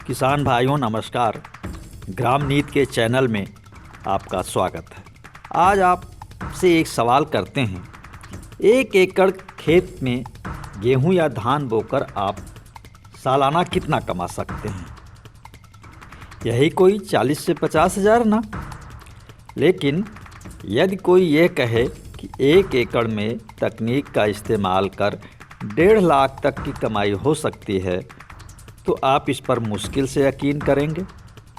किसान भाइयों नमस्कार। ग्राम नीति के चैनल में आपका स्वागत है। आज आपसे एक सवाल करते हैं। 1 एकड़ खेत में गेहूं या धान बोकर आप सालाना कितना कमा सकते हैं? यही कोई 40 से 50 हज़ार ना। लेकिन यदि कोई ये कहे कि 1 एकड़ में तकनीक का इस्तेमाल कर 1.5 लाख तक की कमाई हो सकती है, तो आप इस पर मुश्किल से यकीन करेंगे।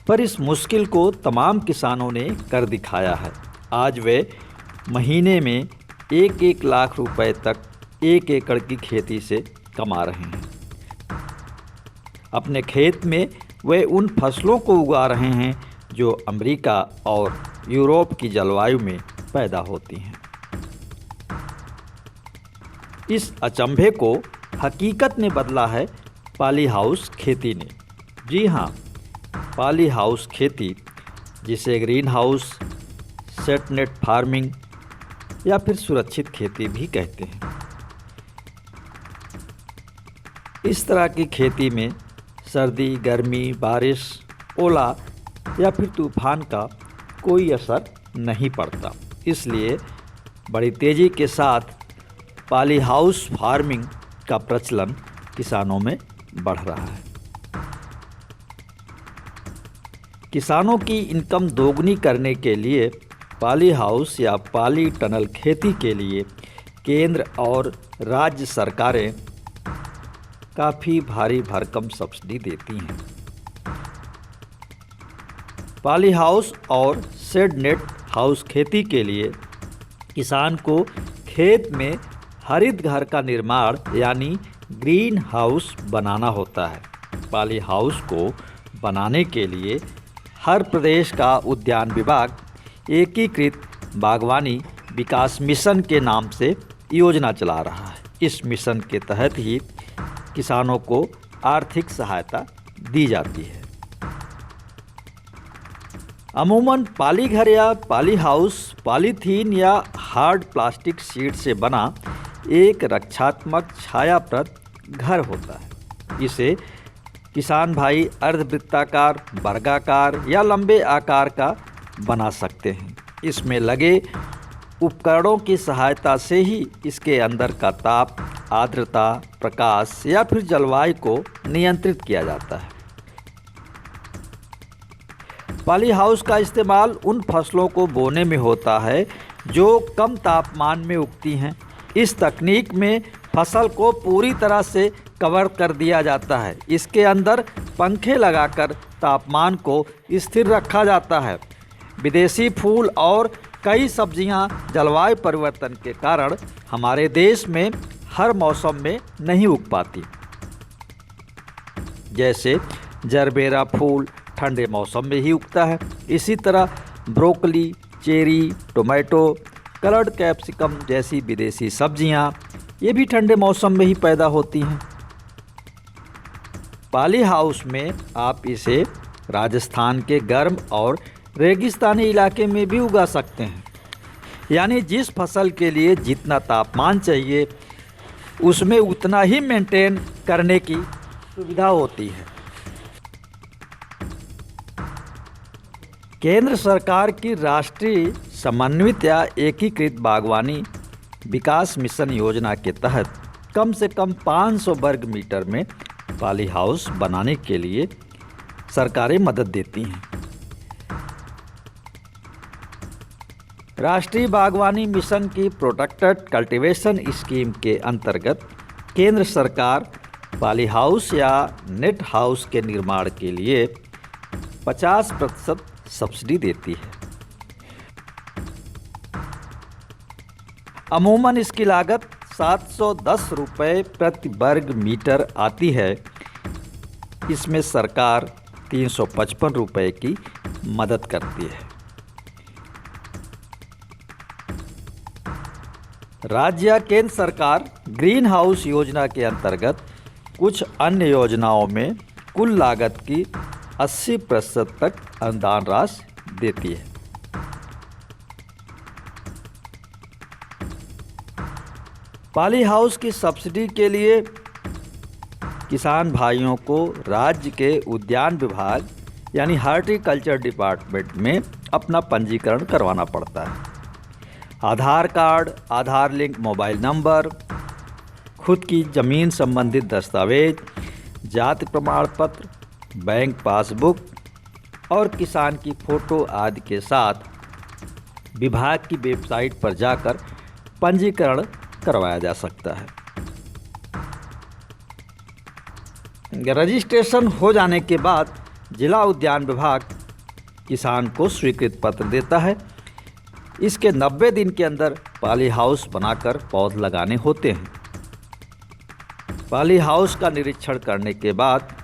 पर इस मुश्किल को तमाम किसानों ने कर दिखाया है। आज वे महीने में 1-1 लाख रुपए तक 1 एकड़ की खेती से कमा रहे हैं। अपने खेत में वे उन फसलों को उगा रहे हैं जो अमेरिका और यूरोप की जलवायु में पैदा होती हैं। इस अचंभे को हकीकत में बदला है पॉली हाउस खेती ने। जी हाँ, पॉली हाउस खेती, जिसे green house, set net farming या फिर सुरक्षित खेती भी कहते हैं। इस तरह की खेती में सर्दी, गर्मी, बारिश, ओला या फिर तूफान का कोई असर नहीं पड़ता। इसलिए बड़ी तेज़ी के साथ पॉली हाउस फार्मिंग का प्रचलन किसानों में बढ़ रहा है। किसानों की इनकम दोगुनी करने के लिए पॉली हाउस या पॉली टनल खेती के लिए केंद्र और राज्य सरकारें काफ़ी भारी भरकम सब्सिडी देती हैं। पॉली हाउस और शेड नेट हाउस खेती के लिए किसान को खेत में हरित घर का निर्माण यानी ग्रीन हाउस बनाना होता है। पॉली हाउस को बनाने के लिए हर प्रदेश का उद्यान विभाग एकीकृत बागवानी विकास मिशन के नाम से योजना चला रहा है। इस मिशन के तहत ही किसानों को आर्थिक सहायता दी जाती है। अमूमन पॉली घर या पॉली हाउस पॉलीथीन या हार्ड प्लास्टिक शीट से बना एक रक्षात्मक छायाप्रद घर होता है। इसे किसान भाई अर्धवृत्ताकार, वर्गाकार या लंबे आकार का बना सकते हैं। इसमें लगे उपकरणों की सहायता से ही इसके अंदर का ताप, आर्द्रता, प्रकाश या फिर जलवायु को नियंत्रित किया जाता है। पॉली हाउस का इस्तेमाल उन फसलों को बोने में होता है जो कम तापमान में उगती हैं। इस तकनीक में फसल को पूरी तरह से कवर कर दिया जाता है। इसके अंदर पंखे लगाकर तापमान को स्थिर रखा जाता है। विदेशी फूल और कई सब्जियां जलवायु परिवर्तन के कारण हमारे देश में हर मौसम में नहीं उग पाती। जैसे जरबेरा फूल ठंडे मौसम में ही उगता है। इसी तरह broccoli, cherry, tomato, coloured capsicum जैसी विदेशी सब्जियां ये भी ठंडे मौसम में ही पैदा होती हैं। पॉली हाउस में आप इसे राजस्थान के गर्म और रेगिस्तानी इलाके में भी उगा सकते हैं। यानी जिस फसल के लिए जितना तापमान चाहिए उसमें उतना ही मेंटेन करने की सुविधा होती है। केंद्र सरकार की राष्ट्रीय समन्वित या एकीकृत बागवानी विकास मिशन योजना के तहत कम से कम 500 वर्ग मीटर में पॉली हाउस बनाने के लिए सरकारें मदद देती हैं। राष्ट्रीय बागवानी मिशन की प्रोटेक्टेड कल्टीवेशन स्कीम के अंतर्गत केंद्र सरकार पॉली हाउस या नेट हाउस के निर्माण के लिए 50% सब्सिडी देती है। अमूमन इसकी लागत 710 रुपये प्रति वर्ग मीटर आती है। इसमें सरकार 355 रुपये की मदद करती है। राज्य या केंद्र सरकार ग्रीन हाउस योजना के अंतर्गत कुछ अन्य योजनाओं में कुल लागत की 80% तक अनुदान राशि देती है। पॉली हाउस की सब्सिडी के लिए किसान भाइयों को राज्य के उद्यान विभाग यानी हॉर्टिकल्चर डिपार्टमेंट में अपना पंजीकरण करवाना पड़ता है। आधार कार्ड, आधार लिंक मोबाइल नंबर, खुद की ज़मीन संबंधित दस्तावेज, जाति प्रमाण पत्र, बैंक पासबुक और किसान की फ़ोटो आदि के साथ विभाग की वेबसाइट पर जाकर पंजीकरण करवाया जा सकता है। रजिस्ट्रेशन हो जाने के बाद जिला उद्यान विभाग किसान को स्वीकृत पत्र देता है। इसके 90 दिन के अंदर पॉली हाउस बनाकर पौध लगाने होते हैं। पॉली हाउस का निरीक्षण करने के बाद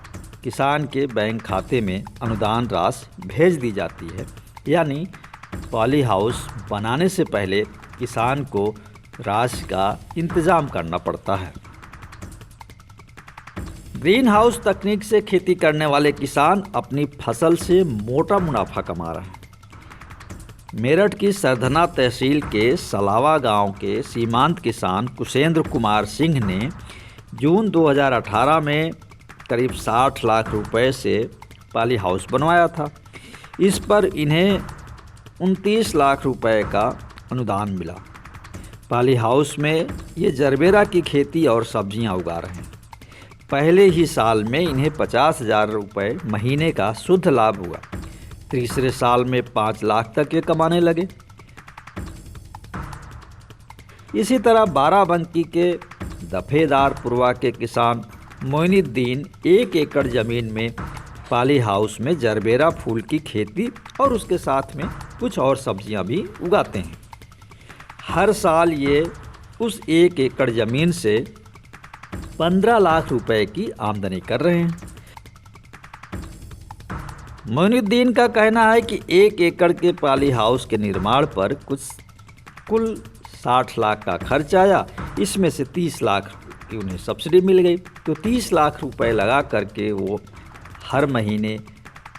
किसान के बैंक खाते में अनुदान राशि भेज दी जाती है। यानी पॉली हाउस बनाने से पहले किसान को राशि का इंतजाम करना पड़ता है। ग्रीन हाउस तकनीक से खेती करने वाले किसान अपनी फसल से मोटा मुनाफा कमा रहे हैं। मेरठ की सरधना तहसील के सलावा गांव के सीमांत किसान कुशेंद्र कुमार सिंह ने जून 2018 में करीब 60 लाख रुपए से पॉली हाउस बनवाया था। इस पर इन्हें 29 लाख रुपए का अनुदान मिला। पॉली हाउस में ये जरबेरा की खेती और सब्जियां उगा रहे हैं। पहले ही साल में इन्हें 50,000 रुपये महीने का शुद्ध लाभ हुआ। तीसरे साल में 5 लाख तक ये कमाने लगे। इसी तरह बाराबंकी के दफेदारपुरवा के किसान मोइनुद्दीन 1 एकड़ ज़मीन में पॉली हाउस में जरबेरा फूल की खेती और उसके साथ में कुछ और सब्जियां भी उगाते हैं। हर साल ये उस 1 एकड़ ज़मीन से 15 लाख रुपए की आमदनी कर रहे हैं। मोइनुद्दीन का कहना है कि 1 एकड़ के पॉली हाउस के निर्माण पर कुल 60 लाख का खर्च आया। इसमें से 30 लाख की उन्हें सब्सिडी मिल गई, तो 30 लाख रुपए लगा करके वो हर महीने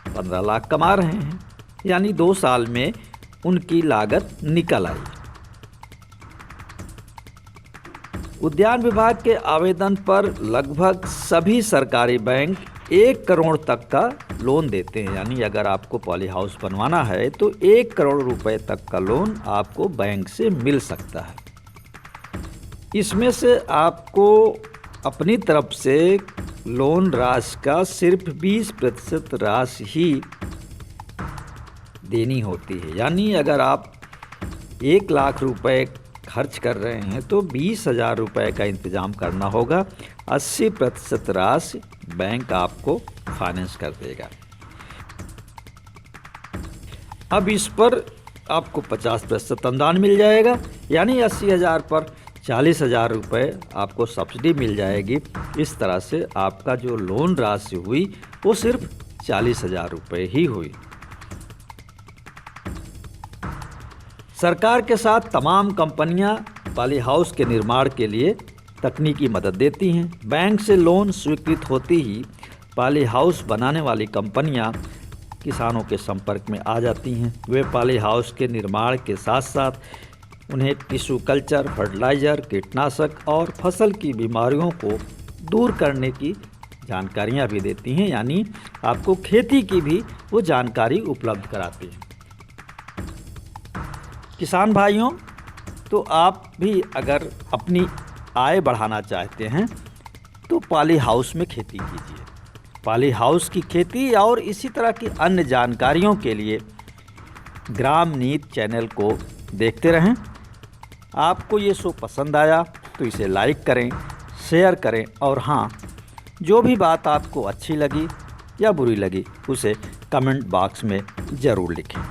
15 लाख कमा रहे हैं। यानी 2 साल में उनकी लागत निकल आई। उद्यान विभाग के आवेदन पर लगभग सभी सरकारी बैंक 1 करोड़ तक का लोन देते हैं। यानी अगर आपको पॉली हाउस बनवाना है तो 1 करोड़ रुपए तक का लोन आपको बैंक से मिल सकता है। इसमें से आपको अपनी तरफ से लोन राशि का सिर्फ 20% राशि ही देनी होती है। यानी अगर आप 1 लाख रुपए खर्च कर रहे हैं तो 20,000 रुपये का इंतज़ाम करना होगा। 80% राशि बैंक आपको फाइनेंस कर देगा। अब इस पर आपको 50% अनुदान मिल जाएगा। यानी 80,000 पर 40,000 रुपये आपको सब्सिडी मिल जाएगी। इस तरह से आपका जो लोन राशि हुई वो सिर्फ 40,000 रुपये ही हुई। सरकार के साथ तमाम कंपनियां पॉली हाउस के निर्माण के लिए तकनीकी मदद देती हैं। बैंक से लोन स्वीकृत होते ही पॉली हाउस बनाने वाली कंपनियां किसानों के संपर्क में आ जाती हैं। वे पॉली हाउस के निर्माण के साथ साथ उन्हें टिश्यू कल्चर, फर्टिलाइज़र, कीटनाशक और फसल की बीमारियों को दूर करने की जानकारियां भी देती हैं। यानी आपको खेती की भी वो जानकारी उपलब्ध कराती हैं। किसान भाइयों, तो आप भी अगर अपनी आय बढ़ाना चाहते हैं तो पॉली हाउस में खेती कीजिए। पॉली हाउस की खेती और इसी तरह की अन्य जानकारियों के लिए ग्राम नीत चैनल को देखते रहें। आपको ये शो पसंद आया तो इसे लाइक करें, शेयर करें और हाँ, जो भी बात आपको अच्छी लगी या बुरी लगी उसे कमेंट बॉक्स में ज़रूर लिखें।